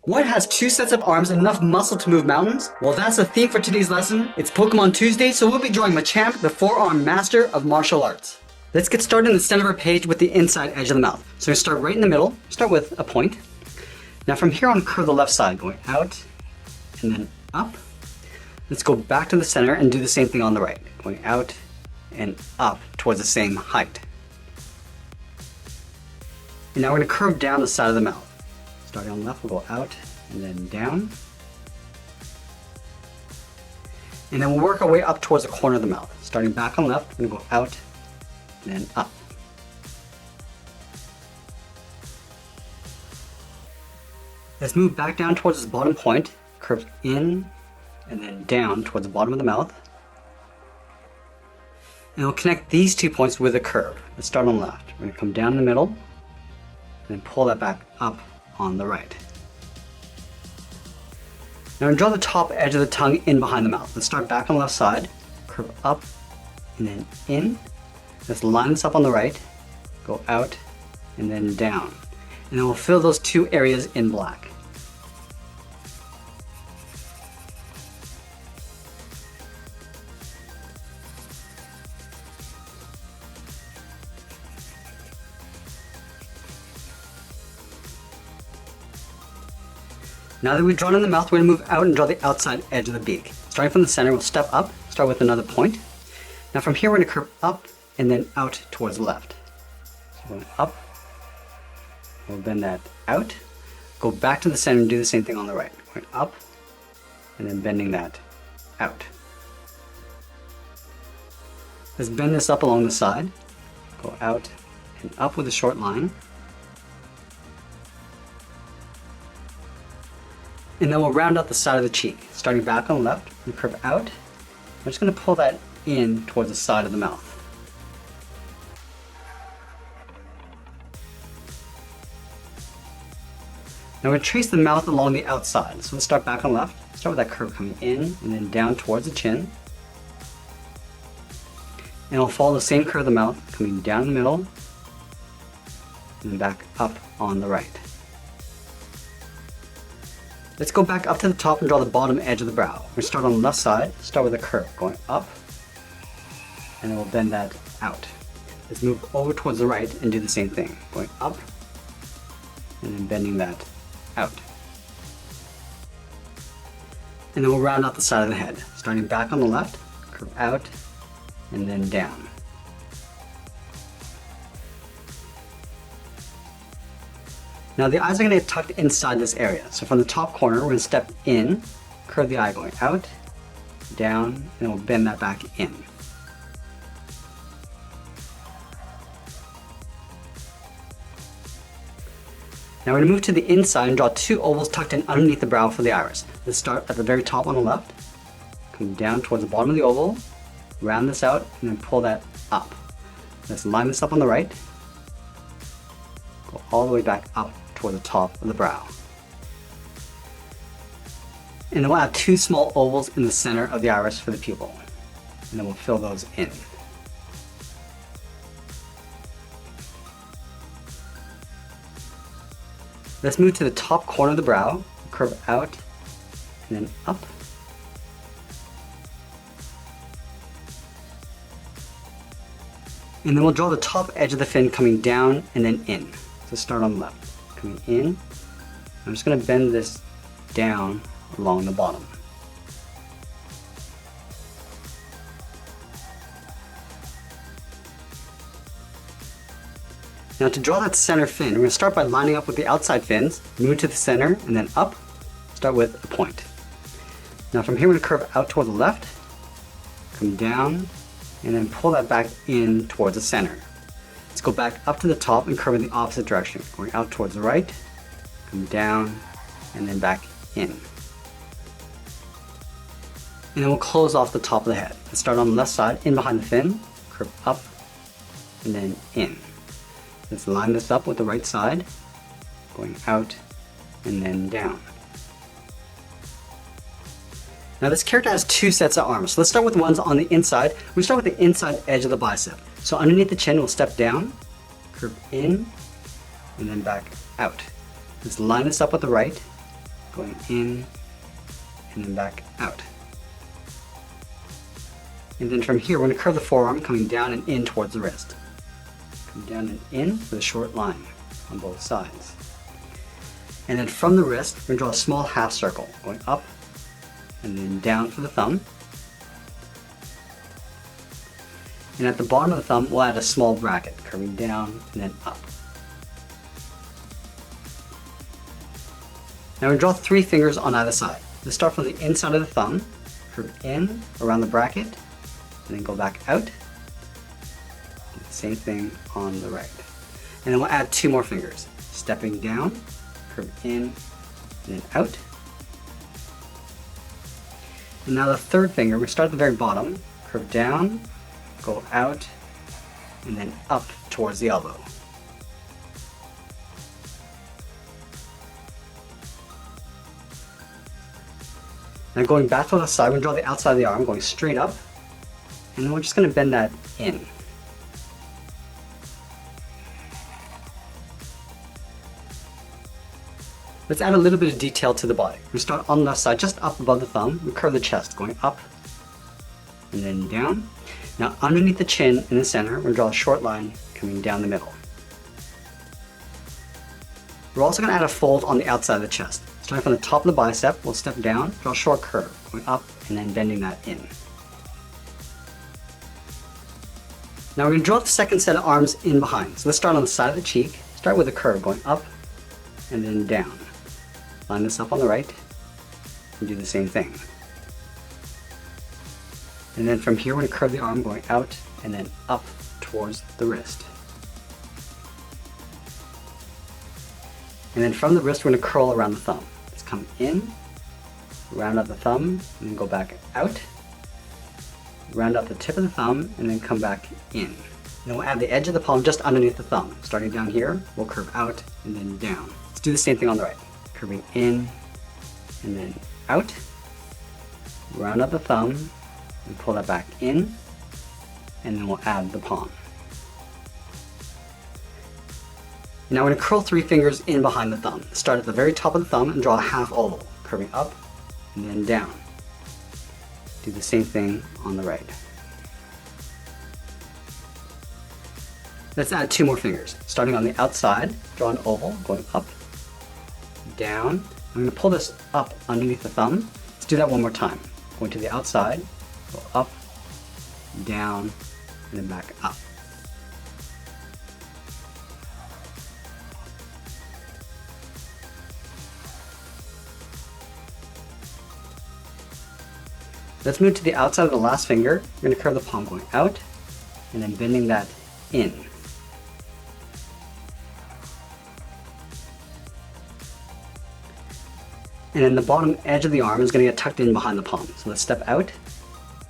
What has two sets of arms and enough muscle to move mountains? Well, that's the theme for today's lesson. It's Pokemon Tuesday, so we'll be drawing Machamp, the four-armed master of martial arts. Let's get started in the center of our page with the inside edge of the mouth. So we're going to start right in the middle, start with a point. Now from here on, curve the left side, going out and then up. Let's go back to the center and do the same thing on the right, going out and up towards the same height. And now we're going to curve down the side of the mouth. Starting on the left, we'll go out and then down. And then we'll work our way up towards the corner of the mouth. Starting back on the left, we're going to go out and then up. Let's move back down towards this bottom point, curve in and then down towards the bottom of the mouth. And we'll connect these 2 points with a curve. Let's start on the left. We're going to come down in the middle and then pull that back up on the right. Now draw the top edge of the tongue in behind the mouth. Let's start back on the left side, curve up and then in. Let's line this up on the right, go out and then down. And then we'll fill those two areas in black. Now that we've drawn in the mouth, we're going to move out and draw the outside edge of the beak. Starting from the center, we'll step up, start with another point. Now from here, we're going to curve up and then out towards the left. So going up, we'll bend that out, go back to the center and do the same thing on the right. Going up and then bending that out. Let's bend this up along the side, go out and up with a short line. And then we'll round out the side of the cheek. Starting back on the left, we curve out. I'm just going to pull that in towards the side of the mouth. Now we're going to trace the mouth along the outside. So let's start back on the left. Start with that curve coming in and then down towards the chin. And we'll follow the same curve of the mouth, coming down the middle and then back up on the right. Let's go back up to the top and draw the bottom edge of the brow. We're going to start on the left side, start with a curve, going up, and then we'll bend that out. Let's move over towards the right and do the same thing, going up, and then bending that out. And then we'll round out the side of the head, starting back on the left, curve out, and then down. Now the eyes are going to get tucked inside this area. So from the top corner, we're going to step in, curve the eye going out, down, and we'll bend that back in. Now we're going to move to the inside and draw two ovals tucked in underneath the brow for the iris. Let's start at the very top on the left, come down towards the bottom of the oval, round this out, and then pull that up. Let's line this up on the right, go all the way back up toward the top of the brow. And then we'll add two small ovals in the center of the iris for the pupil. And then we'll fill those in. Let's move to the top corner of the brow, curve out, and then up. And then we'll draw the top edge of the fin coming down and then in. So start on the left. Coming in, I'm just going to bend this down along the bottom. Now to draw that center fin, we're going to start by lining up with the outside fins, move to the center, and then up, start with a point. Now from here we're going to curve out toward the left, come down, and then pull that back in towards the center. Let's go back up to the top and curve in the opposite direction, going out towards the right, come down, and then back in. And then we'll close off the top of the head. Let's start on the left side, in behind the fin, curve up, and then in. Let's line this up with the right side, going out, and then down. Now this character has two sets of arms. So let's start with the ones on the inside. We start with the inside edge of the bicep. So underneath the chin, we'll step down, curve in, and then back out. Let's line this up with the right, going in, and then back out. And then from here, we're going to curve the forearm, coming down and in towards the wrist. Come down and in with a short line on both sides. And then from the wrist, we're going to draw a small half circle, going up and then down for the thumb. And at the bottom of the thumb, we'll add a small bracket, curving down and then up. Now we draw 3 fingers on either side. Let's start from the inside of the thumb, curve in around the bracket, and then go back out. Do the same thing on the right. And then we'll add 2 more fingers, stepping down, curve in, and then out. And now the 3rd finger, we start at the very bottom, curve down, go out, and then up towards the elbow. Now going back to the side, we're going to draw the outside of the arm, going straight up, and then we're just going to bend that in. Let's add a little bit of detail to the body. We start on the left side, just up above the thumb. We curve the chest, going up and then down. Now underneath the chin in the center, we're going to draw a short line coming down the middle. We're also going to add a fold on the outside of the chest. Starting from the top of the bicep, we'll step down, draw a short curve, going up and then bending that in. Now we're going to draw the second set of arms in behind. So let's start on the side of the cheek. Start with a curve, going up and then down. Line this up on the right and do the same thing. And then from here, we're going to curve the arm, going out and then up towards the wrist. And then from the wrist, we're going to curl around the thumb. Let's come in, round up the thumb, and then go back out. Round up the tip of the thumb, and then come back in. And then we'll add the edge of the palm just underneath the thumb. Starting down here, we'll curve out and then down. Let's do the same thing on the right. Curving in, and then out. Round up the thumb, and pull that back in, and then we'll add the palm. Now we're going to curl 3 fingers in behind the thumb. Start at the very top of the thumb and draw a half oval, curving up and then down. Do the same thing on the right. Let's add 2 more fingers. Starting on the outside, draw an oval, going up, down. I'm going to pull this up underneath the thumb. Let's do that one more time. Going to the outside, go up, down, and then back up. Let's move to the outside of the last finger. We're going to curve the palm, going out and then bending that in. And then the bottom edge of the arm is going to get tucked in behind the palm. So let's step out,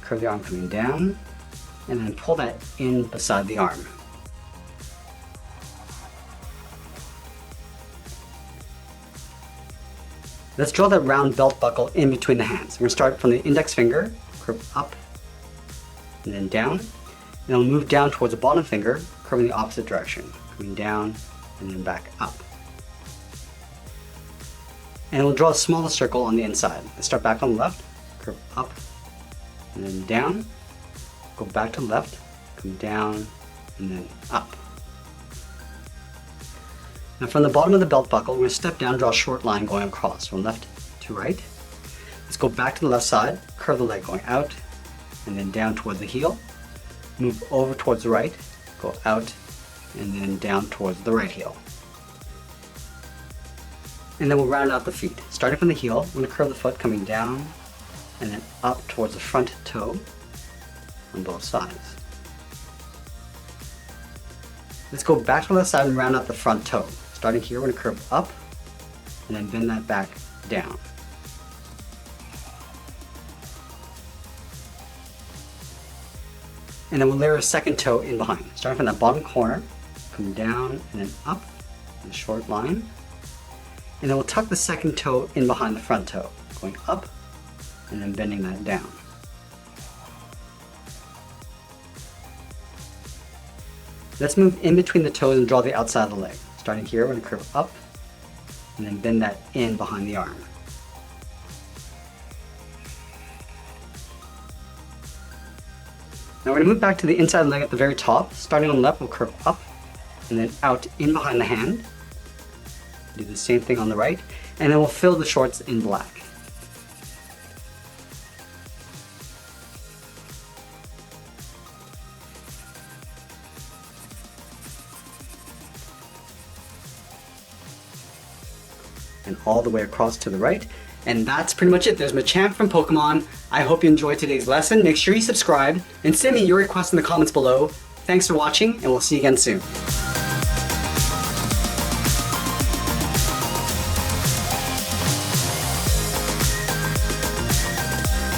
curve the arm coming down, and then pull that in beside the arm. Let's draw that round belt buckle in between the hands. We're going to start from the index finger, curve up, and then down. And then we'll move down towards the bottom finger, curving the opposite direction, coming down and then back up. And we'll draw a smaller circle on the inside. Let's start back on the left, curve up, and then down. Go back to the left, come down, and then up. Now from the bottom of the belt buckle, we're going to step down, draw a short line going across from left to right. Let's go back to the left side, curve the leg going out, and then down towards the heel. Move over towards the right, go out, and then down towards the right heel. And then we'll round out the feet. Starting from the heel, we're going to curve the foot coming down, and then up towards the front toe on both sides. Let's go back to the left side and round out the front toe. Starting here, we're going to curve up and then bend that back down. And then we'll layer a second toe in behind. Starting from that bottom corner, come down and then up in a short line. And then we'll tuck the second toe in behind the front toe, going up and then bending that down. Let's move in between the toes and draw the outside of the leg. Starting here, we're going to curve up and then bend that in behind the arm. Now we're going to move back to the inside leg at the very top. Starting on the left, we'll curve up and then out in behind the hand. Do the same thing on the right, and then we'll fill the shorts in black. And all the way across to the right. And that's pretty much it. There's Machamp from Pokemon. I hope you enjoyed today's lesson. Make sure you subscribe and send me your requests in the comments below. Thanks for watching, and we'll see you again soon.